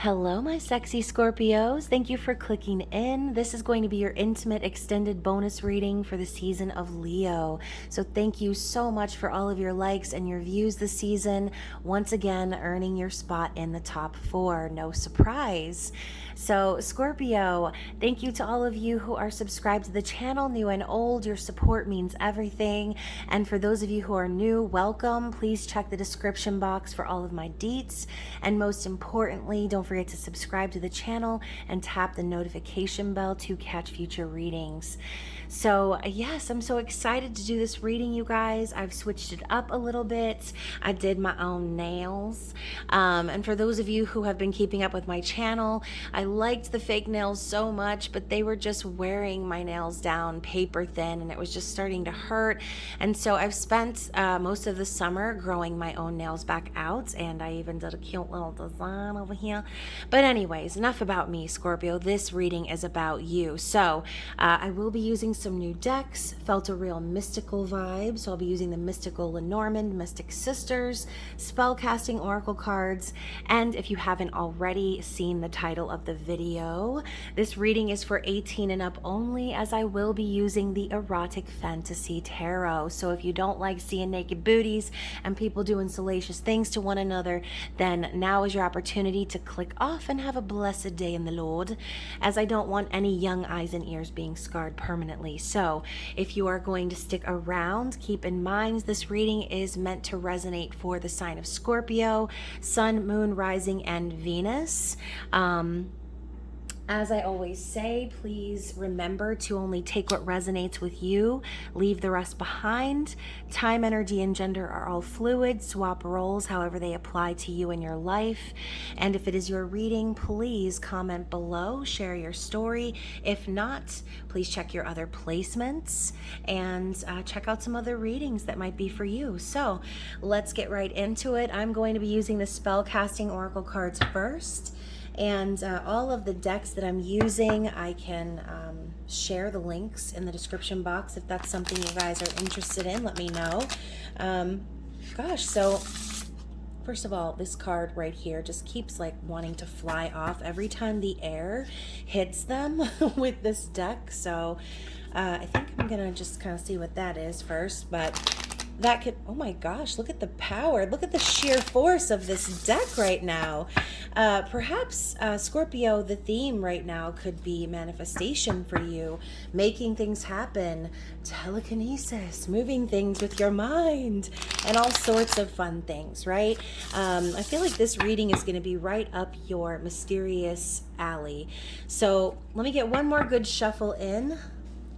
Hello, my sexy Scorpios. Thank you for clicking in. This is going to be your intimate extended bonus reading for the season of Leo. So thank you so much for all of your likes and your views this season. Once again, earning your spot in the top 4. No surprise. So Scorpio, thank you to all of you who are subscribed to the channel, new and old. Your support means everything. And for those of you who are new, welcome. Please check the description box for all of my deets. And most importantly, don't forget to subscribe to the channel and tap the notification bell to catch future readings. So yes, I'm so excited to do this reading, you guys. I've switched it up a little bit. I did my own nails. And for those of you who have been keeping up with my channel, I liked the fake nails so much, but they were just wearing my nails down paper thin and it was just starting to hurt. And so I've spent most of the summer growing my own nails back out, and I even did a cute little design over here. But anyways, enough about me, Scorpio. This reading is about you. So I will be using some new decks. Felt a real mystical vibe, so I'll be using the Mystical Lenormand, Mystic Sisters, Spellcasting Oracle cards. And if you haven't already seen the title of the video, this reading is for 18 and up only, as I will be using the Erotic Fantasy Tarot. So if you don't like seeing naked booties and people doing salacious things to one another, then now is your opportunity to click off and have a blessed day in the Lord, as I don't want any young eyes and ears being scarred permanently. So if you are going to stick around, keep in mind this reading is meant to resonate for the sign of Scorpio, Sun, Moon, Rising, and Venus. As I always say, please remember to only take what resonates with you, leave the rest behind. Time, energy, and gender are all fluid. Swap roles however they apply to you in your life. And if it is your reading, please comment below, share your story. If not, please check your other placements and check out some other readings that might be for you. So let's get right into it. I'm going to be using the Spellcasting Oracle cards first. And all of the decks that I'm using, I can share the links in the description box. If that's something you guys are interested in, let me know. Gosh, so first of all, this card right here just keeps like wanting to fly off every time the air hits them with this deck. So I think I'm going to just kind of see what that is first. But that could, oh my gosh, look at the power. Look at the sheer force of this deck right now. Perhaps, Scorpio, the theme right now could be manifestation for you, making things happen, telekinesis, moving things with your mind, and all sorts of fun things, right? I feel like this reading is going to be right up your mysterious alley. So let me get one more good shuffle in,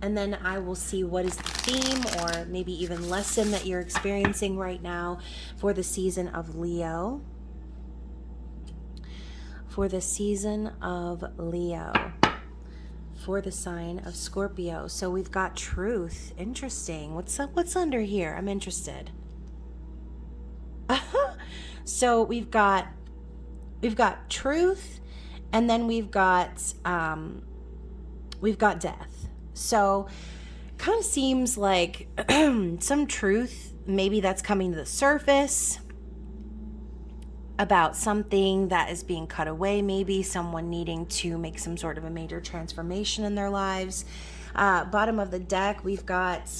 and then I will see what is the theme or maybe even lesson that you're experiencing right now for the season of Leo. For the season of Leo. For the sign of Scorpio. So we've got truth. Interesting. What's up? What's under here? I'm interested. So we've got truth, and then we've got death. So kind of seems like some truth maybe that's coming to the surface about something that is being cut away, maybe someone needing to make some sort of a major transformation in their lives. Bottom of the deck, we've got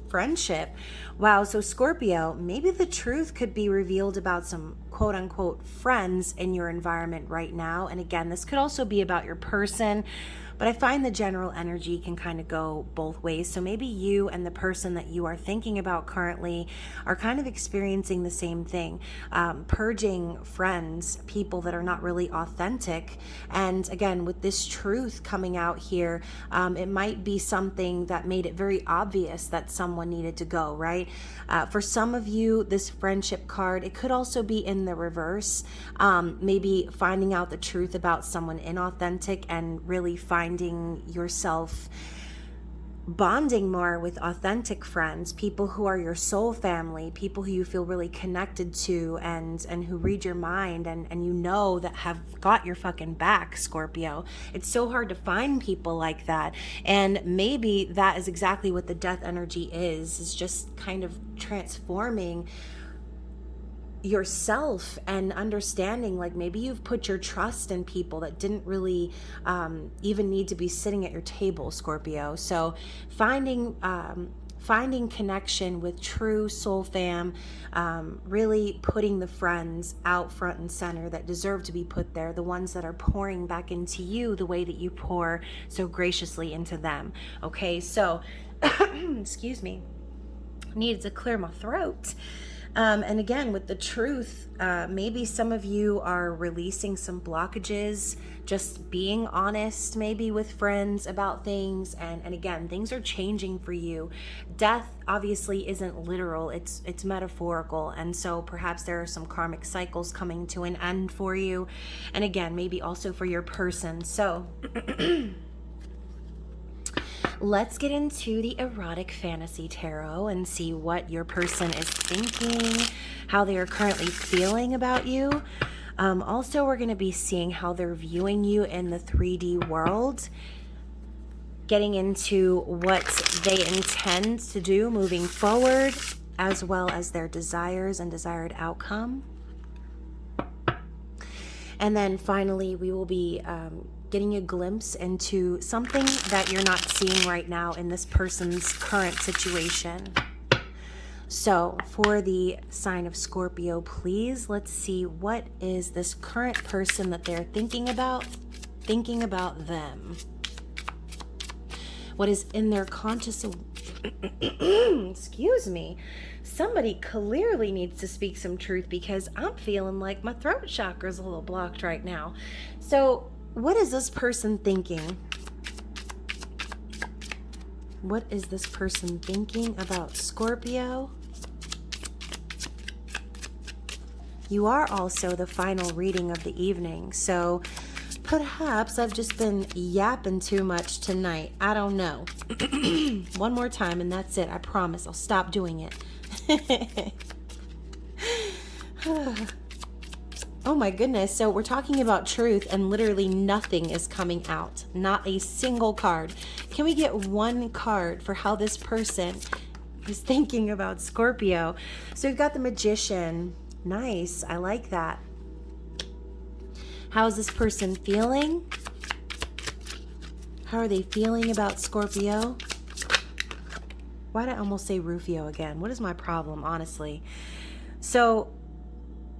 friendship. Wow, so Scorpio, maybe the truth could be revealed about some quote-unquote friends in your environment right now. And again, this could also be about your person, but I find the general energy can kind of go both ways. So maybe you and the person that you are thinking about currently are kind of experiencing the same thing, purging friends, people that are not really authentic. And again, with this truth coming out here, it might be something that made it very obvious that someone needed to go, right? For some of you, this friendship card, it could also be in the reverse, maybe finding out the truth about someone inauthentic and really finding yourself bonding more with authentic friends, people who are your soul family, people who you feel really connected to and who read your mind and you know that have got your fucking back, Scorpio. It's so hard to find people like that. And maybe that is exactly what the death energy is just kind of transforming yourself and understanding, like maybe you've put your trust in people that didn't really even need to be sitting at your table, Scorpio. So finding connection with true soul fam, really putting the friends out front and center that deserve to be put there, the ones that are pouring back into you the way that you pour so graciously into them. Okay, so excuse me, needed to clear my throat. And again, with the truth, maybe some of you are releasing some blockages, just being honest maybe with friends about things. And again, things are changing for you. Death obviously isn't literal, it's metaphorical. And so perhaps there are some karmic cycles coming to an end for you. And again, maybe also for your person. So let's get into the erotic fantasy tarot and see what your person is thinking, how they are currently feeling about you. Also, we're going to be seeing how they're viewing you in the 3D world, getting into what they intend to do moving forward, as well as their desires and desired outcome. And then finally, we will be getting a glimpse into something that you're not seeing right now in this person's current situation. So for the sign of Scorpio, please, let's see, what is this current person that they're thinking about them? What is in their conscious excuse me. Somebody clearly needs to speak some truth, because I'm feeling like my throat chakra is a little blocked right now. So what is this person thinking? What is this person thinking about Scorpio? You are also the final reading of the evening, so perhaps I've just been yapping too much tonight. I don't know. One more time and that's it. I promise I'll stop doing it. Oh my goodness. So we're talking about truth and literally nothing is coming out. Not a single card. Can we get one card for how this person is thinking about Scorpio? So we've got the Magician. Nice. I like that. How is this person feeling? How are they feeling about Scorpio? Why did I almost say Rufio again? What is my problem, honestly? So,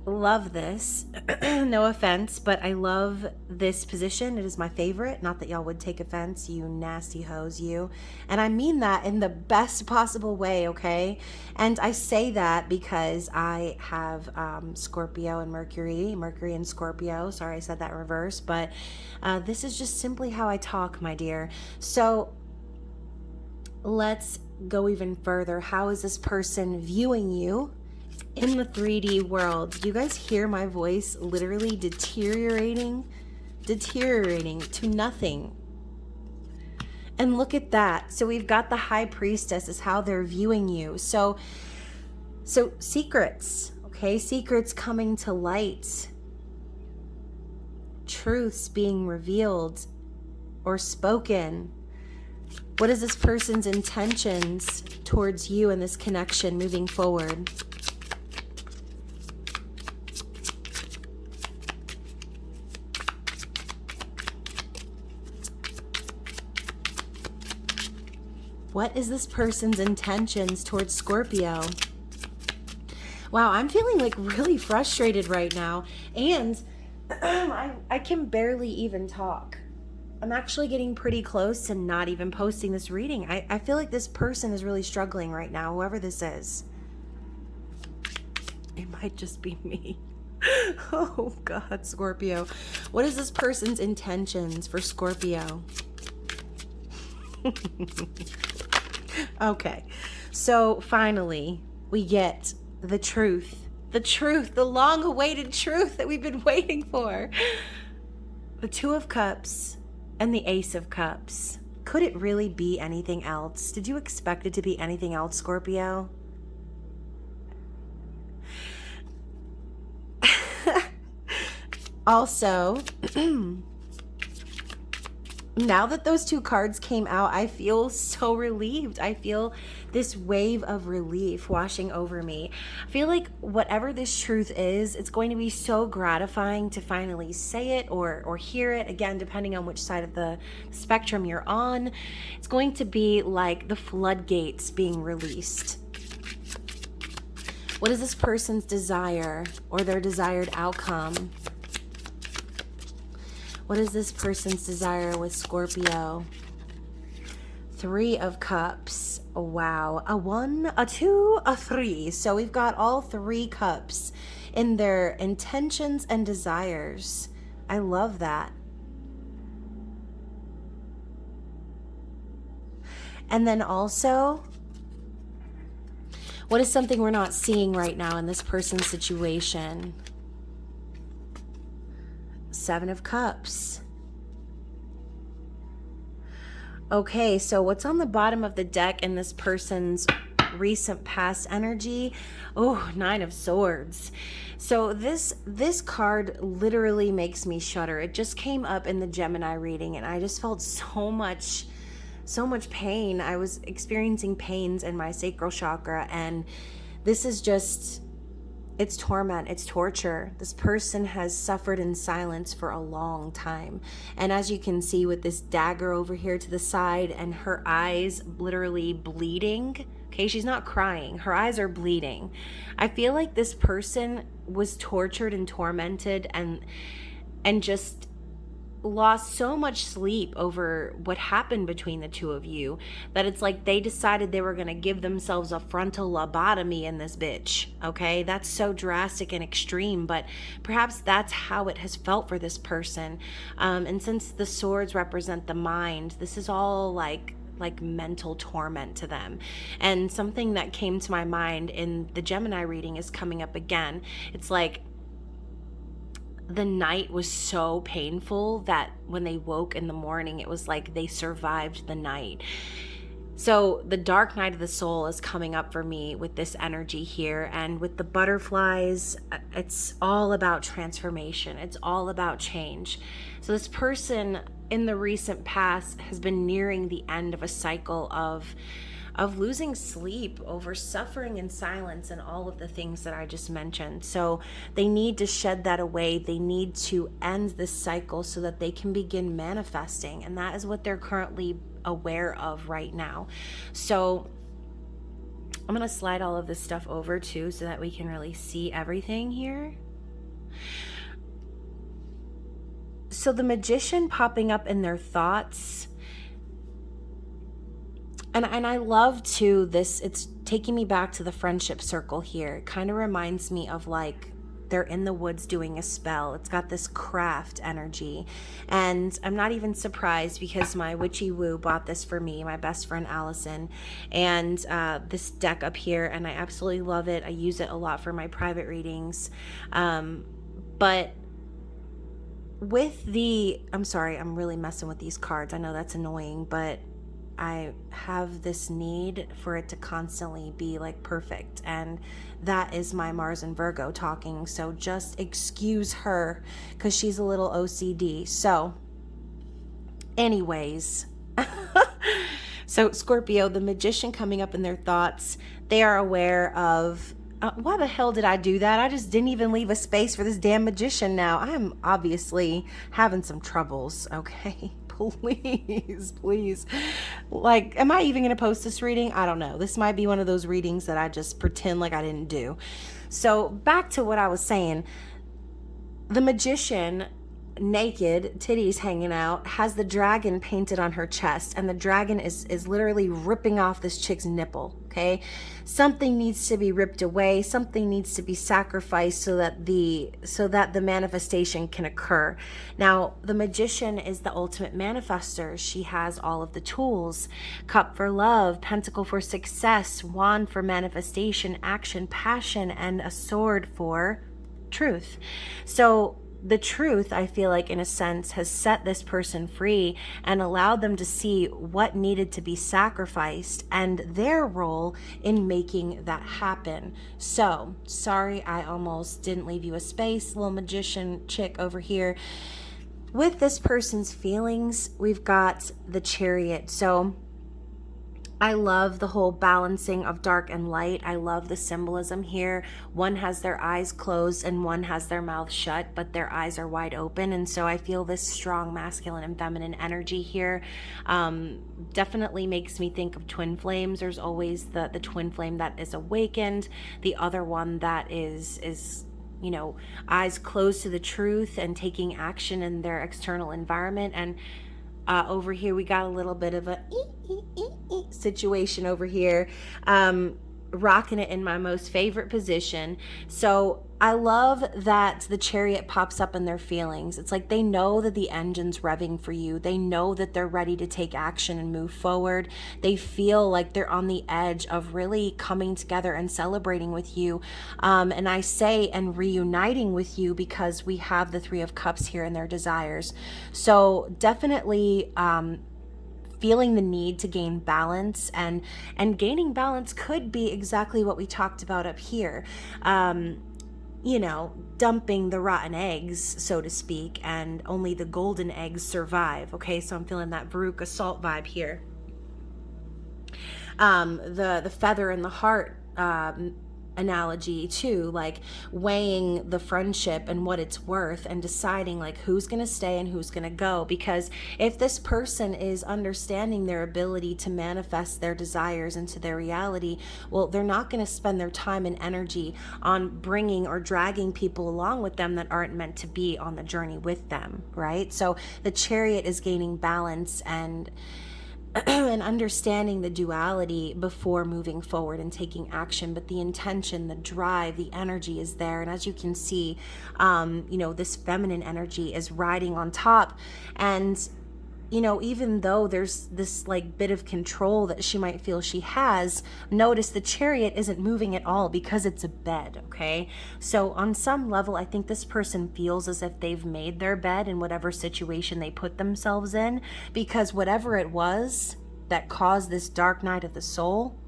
love this. No offense, but I love this position. It is my favorite. Not that y'all would take offense, you nasty hoes, you. And I mean that in the best possible way, okay? And I say that because I have Scorpio and Mercury and Scorpio. Sorry, I said that in reverse, but this is just simply how I talk, my dear. So let's go even further. How is this person viewing you in the 3D world? Do you guys hear my voice literally deteriorating to nothing? And look at that. So we've got the High Priestess is how they're viewing you. So secrets, okay? Secrets coming to light. Truths being revealed or spoken. What is this person's intentions towards you in this connection moving forward? What is this person's intentions towards Scorpio? Wow, I'm feeling like really frustrated right now, and I can barely even talk. I'm actually getting pretty close to not even posting this reading. I feel like this person is really struggling right now, whoever this is. It might just be me. Oh God, Scorpio. What is this person's intentions for Scorpio? Okay, so finally we get the truth, the long-awaited truth that we've been waiting for. The Two of Cups and the Ace of Cups. Could it really be anything else? Did you expect it to be anything else, Scorpio? Also, Now that those two cards came out, I feel so relieved. I feel this wave of relief washing over me. I feel like whatever this truth is, it's going to be so gratifying to finally say it or hear it, again, depending on which side of the spectrum you're on. It's going to be like the floodgates being released. What is this person's desire or their desired outcome? What is this person's desire with Scorpio? 3 of Cups. Wow. A 1, a 2, a 3. So we've got all 3 cups in their intentions and desires. I love that. And then also, what is something we're not seeing right now in this person's situation? 7 of Cups. Okay, so what's on the bottom of the deck in this person's recent past energy? Oh, 9 of Swords. So this card literally makes me shudder. It just came up in the Gemini reading and I just felt so much pain. I was experiencing pains in my sacral chakra, and this is just, it's torment, it's torture. This person has suffered in silence for a long time. And as you can see with this dagger over here to the side and her eyes literally bleeding, okay, she's not crying, her eyes are bleeding. I feel like this person was tortured and tormented and just lost so much sleep over what happened between the two of you that it's like they decided they were going to give themselves a frontal lobotomy in this bitch. Okay, that's so drastic and extreme, but perhaps that's how it has felt for this person. And since the swords represent the mind, this is all like mental torment to them. And something that came to my mind in the Gemini reading is coming up again. It's like the night was so painful that when they woke in the morning, it was like they survived the night. So the dark night of the soul is coming up for me with this energy here. And with the butterflies, it's all about transformation. It's all about change. So this person in the recent past has been nearing the end of a cycle of losing sleep over suffering in silence and all of the things that I just mentioned. So they need to shed that away. They need to end this cycle so that they can begin manifesting. And that is what they're currently aware of right now. So I'm going to slide all of this stuff over too so that we can really see everything here. So the Magician popping up in their thoughts. And I love too this, it's taking me back to the friendship circle here. It kind of reminds me of like they're in the woods doing a spell. It's got this craft energy. And I'm not even surprised because my Witchy-Woo bought this for me, my best friend Allison. And this deck up here, and I absolutely love it. I use it a lot for my private readings. But with the, I'm sorry, I'm really messing with these cards. I know that's annoying, but I have this need for it to constantly be like perfect, and that is my Mars and Virgo talking, so just excuse her because she's a little OCD. So anyways, so Scorpio, the Magician coming up in their thoughts, they are aware of why the hell did I do that? I just didn't even leave a space for this damn Magician now. I am obviously having some troubles, okay? Please. Like, am I even going to post this reading? I don't know. This might be one of those readings that I just pretend like I didn't do. So back to what I was saying. The Magician, naked, titties hanging out, has the dragon painted on her chest, and the dragon is literally ripping off this chick's nipple. Okay, something needs to be ripped away, something needs to be sacrificed so that the manifestation can occur. Now the Magician is the ultimate manifester. She has all of the tools: cup for love, pentacle for success, wand for manifestation, action, passion, and a sword for truth. So the truth, I feel like, in a sense, has set this person free and allowed them to see what needed to be sacrificed and their role in making that happen. So, sorry, I almost didn't leave you a space, little Magician chick over here. With this person's feelings, we've got the Chariot. So I love the whole balancing of dark and light. I love the symbolism here. One has their eyes closed and one has their mouth shut, but their eyes are wide open. And so I feel this strong masculine and feminine energy here. Definitely makes me think of twin flames. There's always the twin flame that is awakened, the other one that is you know, eyes closed to the truth and taking action in their external environment. And over here we got a little bit of a situation over here, rocking it in my most favorite position. So I love that the Chariot pops up in their feelings. It's like they know that the engine's revving for you. They know that they're ready to take action and move forward. They feel like they're on the edge of really coming together and celebrating with you. And I say and reuniting with you because we have the Three of Cups here in their desires. So definitely feeling the need to gain balance, and gaining balance could be exactly what we talked about up here. You know, dumping the rotten eggs, so to speak, and only the golden eggs survive. Okay, so I'm feeling that Veruca Salt vibe here. The feather in the heart analogy too, like weighing the friendship and what it's worth and deciding like who's going to stay and who's going to go. Because if this person is understanding their ability to manifest their desires into their reality, well, they're not going to spend their time and energy on bringing or dragging people along with them that aren't meant to be on the journey with them, right? So the Chariot is gaining balance and understanding the duality before moving forward and taking action. But the intention, the drive, the energy is there. And as you can see, you know, this feminine energy is riding on top. And, you know, even though there's this like bit of control that she might feel she has, notice the Chariot isn't moving at all because it's a bed, okay? So on some level, I think this person feels as if they've made their bed in whatever situation they put themselves in, because whatever it was that caused this dark night of the soul,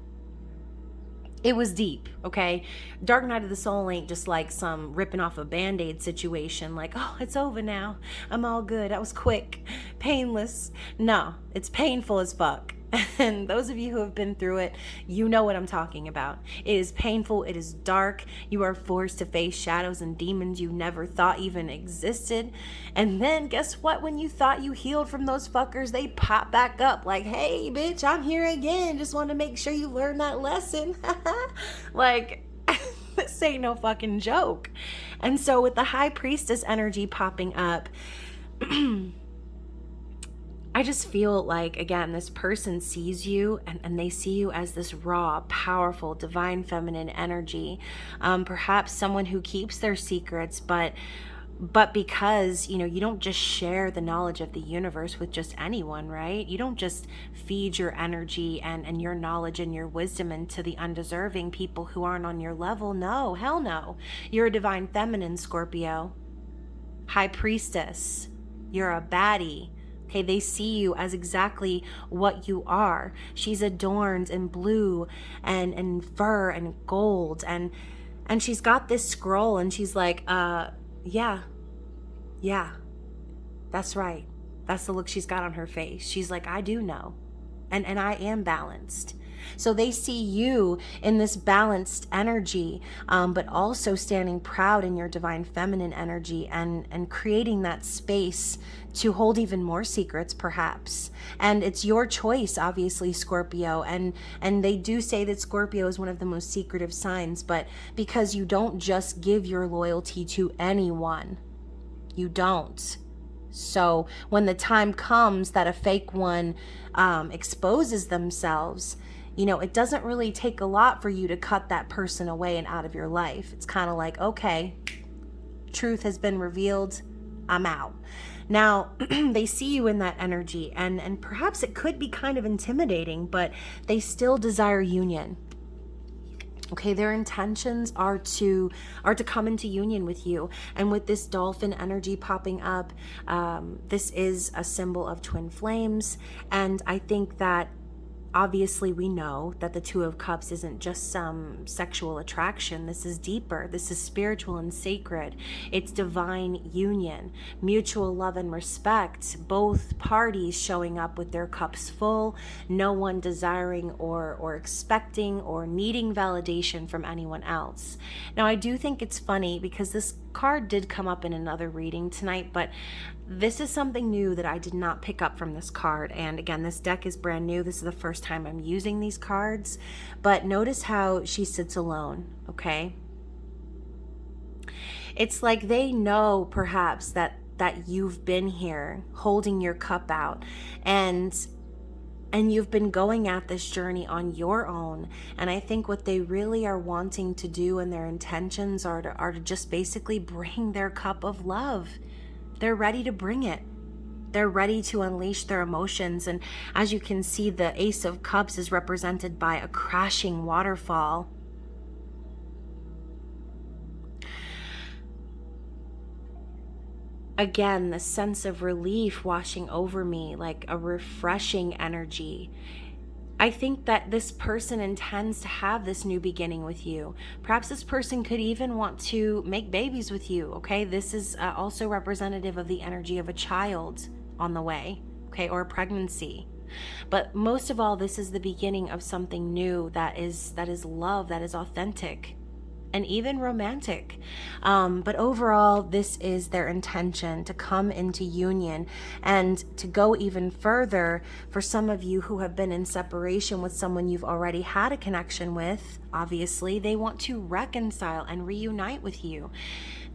it was deep, okay? Dark night of the soul ain't just like some ripping off a Band-Aid situation, like, oh, it's over now, I'm all good, that was quick, painless. No, it's painful as fuck. And those of you who have been through it, you know what I'm talking about. It is painful, it is dark, you are forced to face shadows and demons you never thought even existed. And then guess what? When you thought you healed from those fuckers, they pop back up like, hey bitch, I'm here again, just want to make sure you learned that lesson. Like, this ain't no fucking joke. And so with the High Priestess energy popping up, I just feel like, again, this person sees you and they see you as this raw, powerful, divine feminine energy. Perhaps someone who keeps their secrets, but because, you know, you don't just share the knowledge of the universe with just anyone, right? You don't just feed your energy and your knowledge and your wisdom into the undeserving people who aren't on your level. No, hell no. You're a divine feminine, Scorpio. High Priestess. You're a baddie. Okay, they see you as exactly what you are. She's adorned in blue and fur and gold, and she's got this scroll, and she's like, yeah, that's right. That's the look she's got on her face. She's like, I do know, and I am balanced. So they see you in this balanced energy, but also standing proud in your divine feminine energy and creating that space to hold even more secrets, perhaps. And it's your choice, obviously, Scorpio. And they do say that Scorpio is one of the most secretive signs, but because you don't just give your loyalty to anyone. You don't. So when the time comes that a fake one exposes themselves, you know, it doesn't really take a lot for you to cut that person away and out of your life. It's kind of like, okay, truth has been revealed, I'm out. Now, they see you in that energy, and perhaps it could be kind of intimidating, but they still desire union. Okay, their intentions are to come into union with you. And with this dolphin energy popping up, this is a symbol of twin flames. And I think that obviously we know that the Two of Cups isn't just some sexual attraction. This is deeper. This is spiritual and sacred. It's divine union, mutual love and respect, both parties showing up with their cups full, no one desiring or expecting or needing validation from anyone else. Now, I do think it's funny because this card did come up in another reading tonight, but this is something new that I did not pick up from this card. And again, this deck is brand new. This is the first time I'm using these cards. But notice how she sits alone, okay? It's like they know perhaps that you've been here holding your cup out and you've been going at this journey on your own. And I think what they really are wanting to do and their intentions are to just basically bring their cup of love. They're ready to bring it. They're ready to unleash their emotions. And as you can see, the Ace of Cups is represented by a crashing waterfall. Again, the sense of relief washing over me, like a refreshing energy. I think that this person intends to have this new beginning with you. Perhaps this person could even want to make babies with you, okay? This is also representative of the energy of a child on the way, okay, or a pregnancy. But most of all, this is the beginning of something new that is love, that is authentic, and even romantic. But overall, this is their intention to come into union and to go even further. For some of you who have been in separation with someone you've already had a connection with, obviously, they want to reconcile and reunite with you.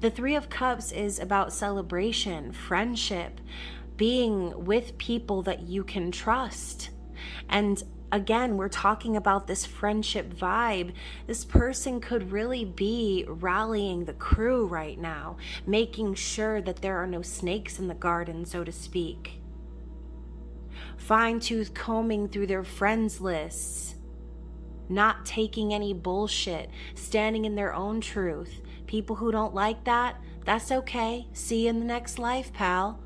The Three of Cups is about celebration, friendship, being with people that you can trust. And again, we're talking about this friendship vibe. This person could really be rallying the crew right now, making sure that there are no snakes in the garden, so to speak. Fine-tooth combing through their friends lists, not taking any bullshit, standing in their own truth. People who don't like that, that's okay. See you in the next life, pal.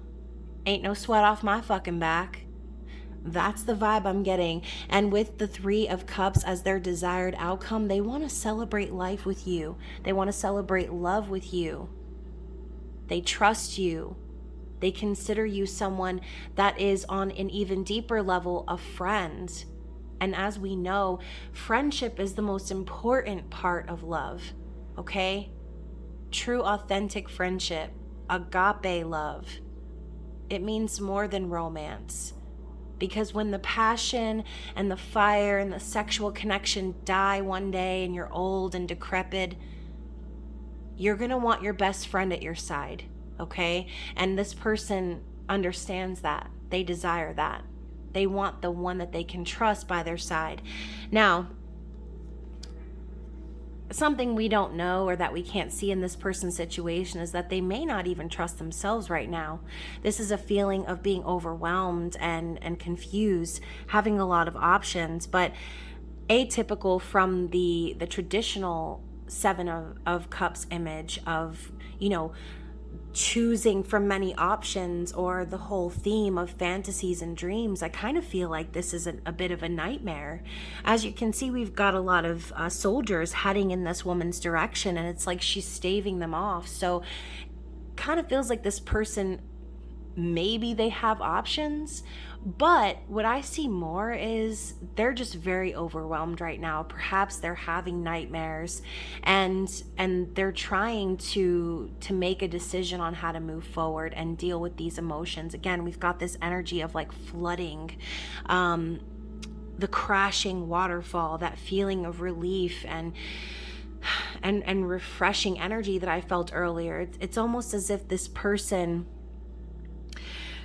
Ain't no sweat off my fucking back. That's the vibe I'm getting. And with the Three of Cups as their desired outcome, they want to celebrate life with you. They want to celebrate love with you. They trust you. They consider you someone that is on an even deeper level a friend. And as we know, friendship is the most important part of love, okay? True, authentic friendship, agape love. It means more than romance. Because when the passion and the fire and the sexual connection die one day and you're old and decrepit, you're going to want your best friend at your side, okay? And this person understands that. They desire that. They want the one that they can trust by their side. Now, something we don't know or that we can't see in this person's situation is that they may not even trust themselves right now. This is a feeling of being overwhelmed and confused, having a lot of options, but atypical from the traditional Seven of Cups image of, choosing from many options, or the whole theme of fantasies and dreams. I kind of feel like this is a bit of a nightmare. As you can see, we've got a lot of soldiers heading in this woman's direction, and it's like she's staving them off. So kind of feels like this person, maybe they have options, but what I see more is they're just very overwhelmed right now. Perhaps they're having nightmares and they're trying to make a decision on how to move forward and deal with these emotions. Again, we've got this energy of like flooding, the crashing waterfall, that feeling of relief and refreshing energy that I felt earlier. It's almost as if this person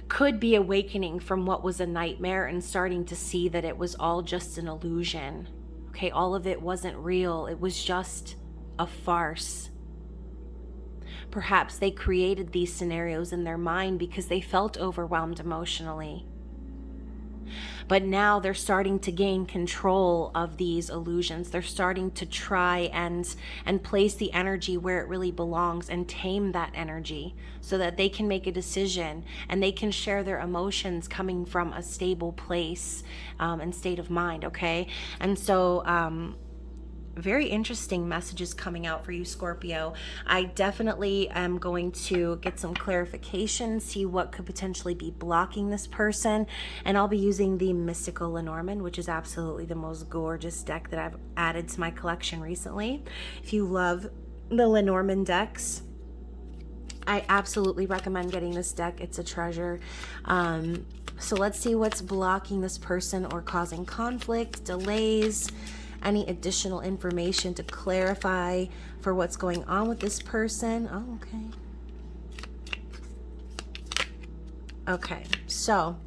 could be awakening from what was a nightmare and starting to see that it was all just an illusion. Okay, all of it wasn't real. It was just a farce. Perhaps they created these scenarios in their mind because they felt overwhelmed emotionally. But now they're starting to gain control of these illusions. They're starting to try and place the energy where it really belongs and tame that energy so that they can make a decision and they can share their emotions coming from a stable place and state of mind, okay? And so very interesting messages coming out for you, Scorpio. I definitely am going to get some clarification, see what could potentially be blocking this person, and I'll be using the Mystical Lenormand, which is absolutely the most gorgeous deck that I've added to my collection recently. If you love the Lenormand decks, I absolutely recommend getting this deck. It's a treasure. So let's see what's blocking this person or causing conflict, delays, any additional information to clarify for what's going on with this person. Oh, okay. Okay, so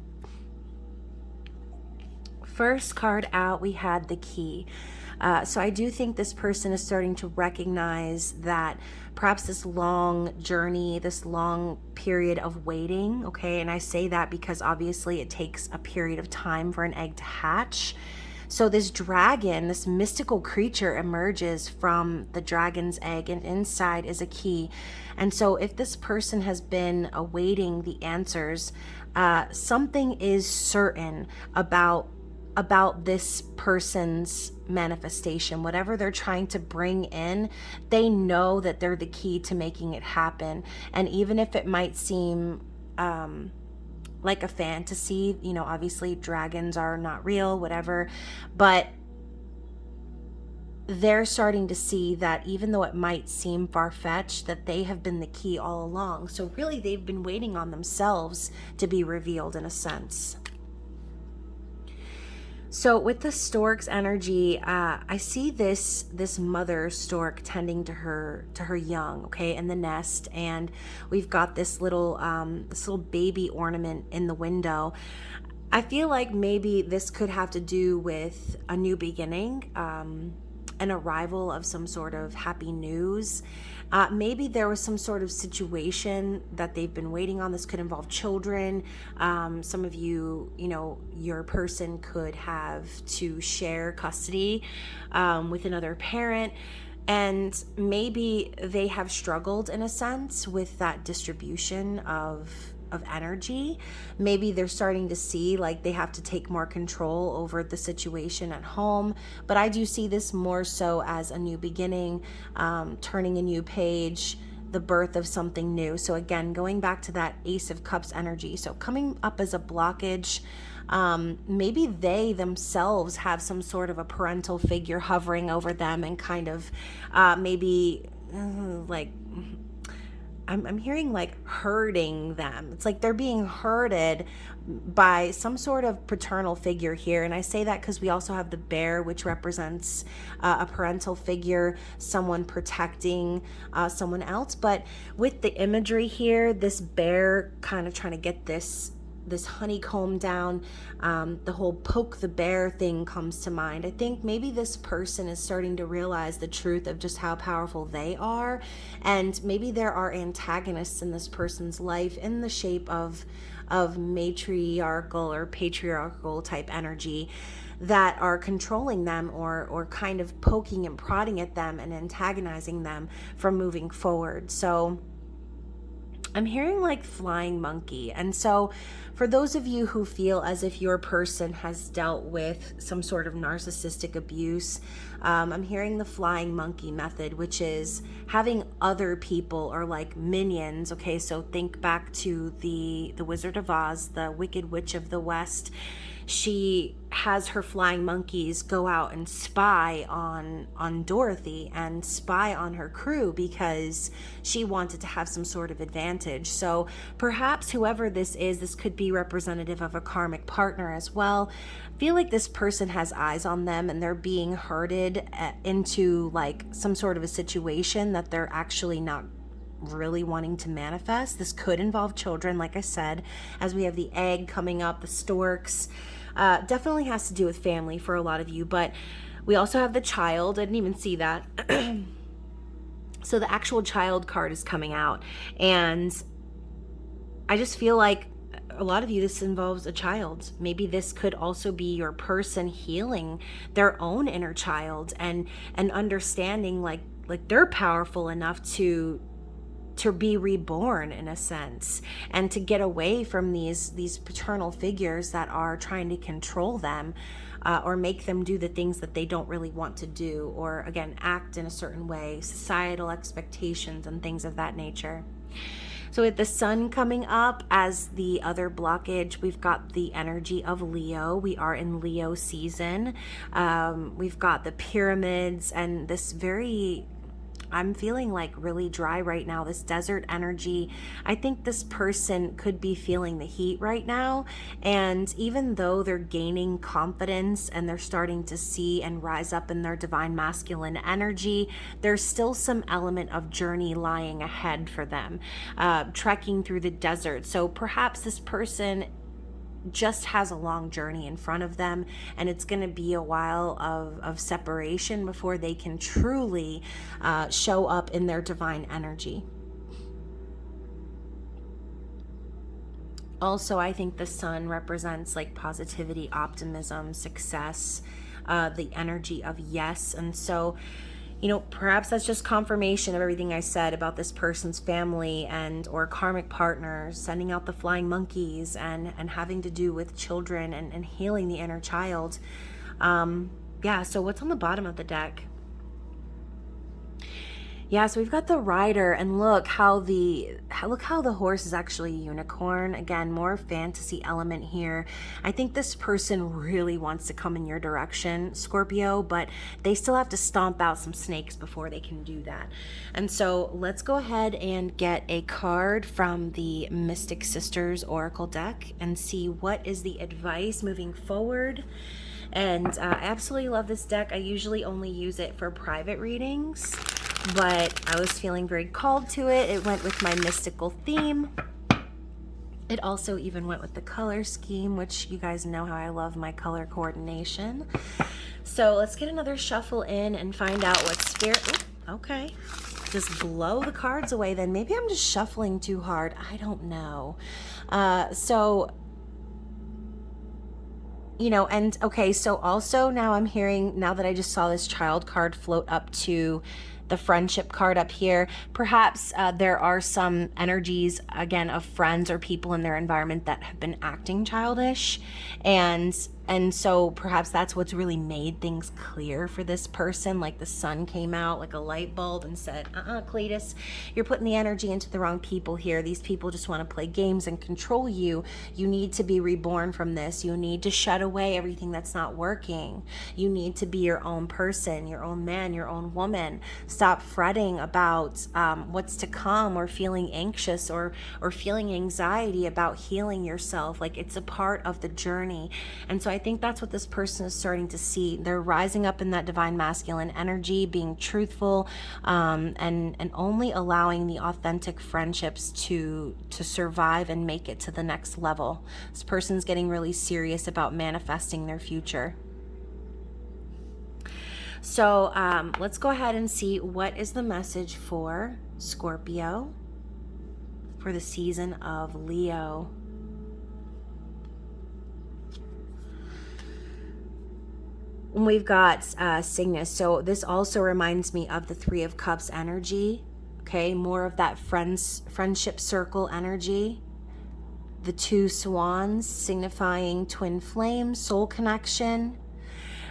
first card out, we had the Key. So I do think this person is starting to recognize that perhaps this long journey, this long period of waiting, okay, and I say that because obviously it takes a period of time for an egg to hatch. So this dragon, this mystical creature emerges from the dragon's egg, and inside is a key. And so if this person has been awaiting the answers, something is certain about this person's manifestation. Whatever they're trying to bring in, they know that they're the key to making it happen. And even if it might seem like a fantasy, you know, obviously dragons are not real, whatever, but they're starting to see that even though it might seem far-fetched, that they have been the key all along. So really they've been waiting on themselves to be revealed in a sense. So with the stork's energy, I see this mother stork tending to her young, okay, in the nest, and we've got this little baby ornament in the window. I feel like maybe this could have to do with a new beginning, an arrival of some sort of happy news. Maybe there was some sort of situation that they've been waiting on. This could involve children. Some of you, you know, your person could have to share custody with another parent. And maybe they have struggled in a sense with that distribution of energy. Maybe they're starting to see like they have to take more control over the situation at home. But I do see this more so as a new beginning, turning a new page, the birth of something new. So again, going back to that Ace of Cups energy. So coming up as a blockage, maybe they themselves have some sort of a parental figure hovering over them and kind of maybe like, I'm hearing like hurting them. It's like they're being herded by some sort of paternal figure here. And I say that because we also have the bear, which represents a parental figure, someone protecting someone else. But with the imagery here, this bear kind of trying to get this honeycomb down, the whole poke the bear thing comes to mind. I think maybe this person is starting to realize the truth of just how powerful they are, and maybe there are antagonists in this person's life in the shape of matriarchal or patriarchal type energy that are controlling them or kind of poking and prodding at them and antagonizing them from moving forward. So I'm hearing like flying monkey. And so for those of you who feel as if your person has dealt with some sort of narcissistic abuse, I'm hearing the flying monkey method, which is having other people or like minions. Okay, so think back to the Wizard of Oz, the Wicked Witch of the West. She has her flying monkeys go out and spy on Dorothy and spy on her crew because she wanted to have some sort of advantage. So perhaps whoever this is, this could be representative of a karmic partner as well. I feel like this person has eyes on them and they're being herded into like some sort of a situation that they're actually not really wanting to manifest. This could involve children, like I said, as we have the egg coming up, the storks. Definitely has to do with family for a lot of you, but we also have the child. I didn't even see that. So the actual child card is coming out, and I just feel like a lot of you, this involves a child. Maybe this could also be your person healing their own inner child and understanding like they're powerful enough to be reborn in a sense, and to get away from these paternal figures that are trying to control them, or make them do the things that they don't really want to do, or again act in a certain way, societal expectations and things of that nature. So with the sun coming up as the other blockage, we've got the energy of Leo. We are in Leo season. We've got the pyramids and this very, I'm feeling like really dry right now, this desert energy. I think this person could be feeling the heat right now. And even though they're gaining confidence and they're starting to see and rise up in their divine masculine energy, there's still some element of journey lying ahead for them, trekking through the desert. So perhaps this person just has a long journey in front of them, and it's going to be a while of separation before they can truly show up in their divine energy. Also, I think the sun represents like positivity, optimism, success, the energy of yes. And so, you know, perhaps that's just confirmation of everything I said about this person's family and or karmic partners, sending out the flying monkeys and having to do with children and healing the inner child. Yeah, so what's on the bottom of the deck? Yeah, so we've got the rider, and look how the horse is actually a unicorn. Again, more fantasy element here. I think this person really wants to come in your direction, Scorpio, but they still have to stomp out some snakes before they can do that. And so let's go ahead and get a card from the Mystic Sisters Oracle deck and see what is the advice moving forward. And I absolutely love this deck. I usually only use it for private readings, but I was feeling very called to it. It went with my mystical theme. It also even went with the color scheme, which you guys know how I love my color coordination. So let's get another shuffle in and find out what spirit... Ooh, okay. Just blow the cards away then. Maybe I'm just shuffling too hard. I don't know. You know, and okay, so also now I'm hearing, now that I just saw this child card float up to the friendship card up here, perhaps there are some energies, again, of friends or people in their environment that have been acting childish. And so perhaps that's what's really made things clear for this person. Like the sun came out like a light bulb and said, Cletus, you're putting the energy into the wrong people here. These people just want to play games and control you. You need to be reborn from this. You need to shut away everything that's not working. You need to be your own person, your own man, your own woman. Stop fretting about what's to come, or feeling anxious or feeling anxiety about healing yourself. Like, it's a part of the journey. And so I think that's what this person is starting to see. They're rising up in that divine masculine energy, being truthful, and only allowing the authentic friendships to survive and make it to the next level. This person's getting really serious about manifesting their future. So let's go ahead and see what is the message for Scorpio for the season of Leo. We've got Cygnus. So this also reminds me of the Three of Cups energy. Okay, more of that friendship circle energy. The two swans signifying twin flame, soul connection.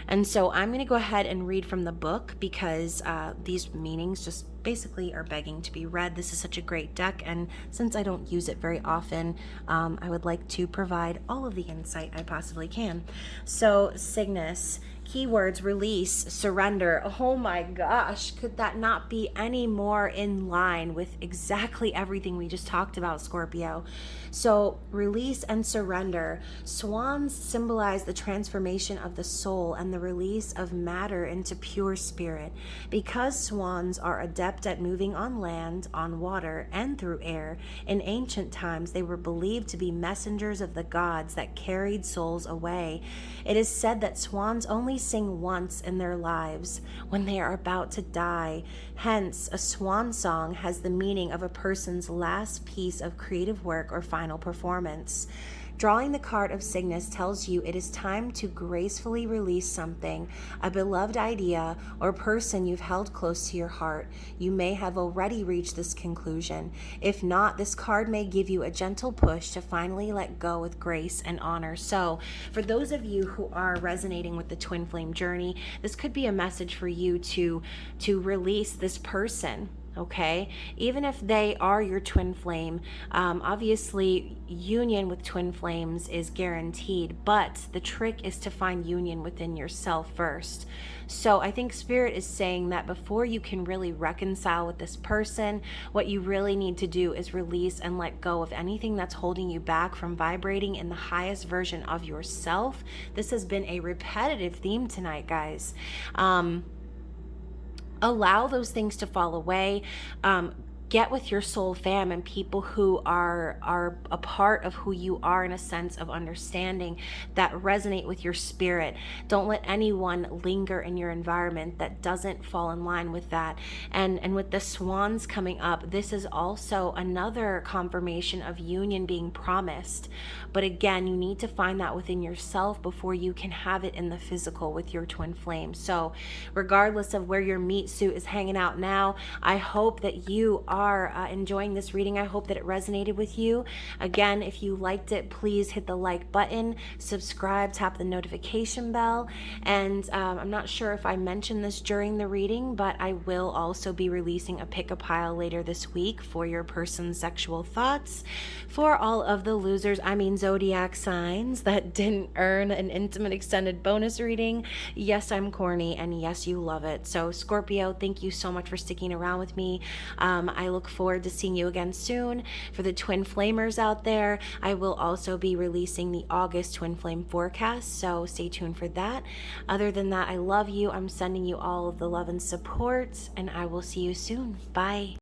And so I'm going to go ahead and read from the book because these meanings just basically are begging to be read. This is such a great deck, and since I don't use it very often, I would like to provide all of the insight I possibly can. So Cygnus, keywords: release, surrender. Oh my gosh, could that not be any more in line with exactly everything we just talked about, Scorpio? So release and surrender. Swans symbolize the transformation of the soul and the release of matter into pure spirit. Because swans are adept adept at moving on land, on water, and through air. In ancient times, they were believed to be messengers of the gods that carried souls away. It is said that swans only sing once in their lives, when they are about to die. Hence, a swan song has the meaning of a person's last piece of creative work or final performance. Drawing the card of Cygnus tells you it is time to gracefully release something, a beloved idea or person you've held close to your heart. You may have already reached this conclusion. If not, this card may give you a gentle push to finally let go with grace and honor. So, for those of you who are resonating with the twin flame journey, this could be a message for you to release this person. Okay, even if they are your twin flame, obviously union with twin flames is guaranteed, but the trick is to find union within yourself first. So I think Spirit is saying that before you can really reconcile with this person, what you really need to do is release and let go of anything that's holding you back from vibrating in the highest version of yourself. This has been a repetitive theme tonight, guys. Allow those things to fall away. Get with your soul fam and people who are a part of who you are in a sense of understanding that resonate with your spirit. Don't let anyone linger in your environment that doesn't fall in line with that. And with the swans coming up, this is also another confirmation of union being promised. But again, you need to find that within yourself before you can have it in the physical with your twin flame. So regardless of where your meat suit is hanging out now, I hope that you are enjoying this reading. I hope that it resonated with you. Again, if you liked it, please hit the like button, subscribe, tap the notification bell. And I'm not sure if I mentioned this during the reading, but I will also be releasing a pick-a-pile later this week for your person's sexual thoughts. For all of the losers, zodiac signs that didn't earn an intimate extended bonus reading, yes, I'm corny, and yes, you love it. So Scorpio, thank you so much for sticking around with me. I look forward to seeing you again soon. For the twin flamers out there, I will also be releasing the August twin flame forecast, so stay tuned for that. Other than that, I love you. I'm sending you all of the love and support, and I will see you soon. Bye.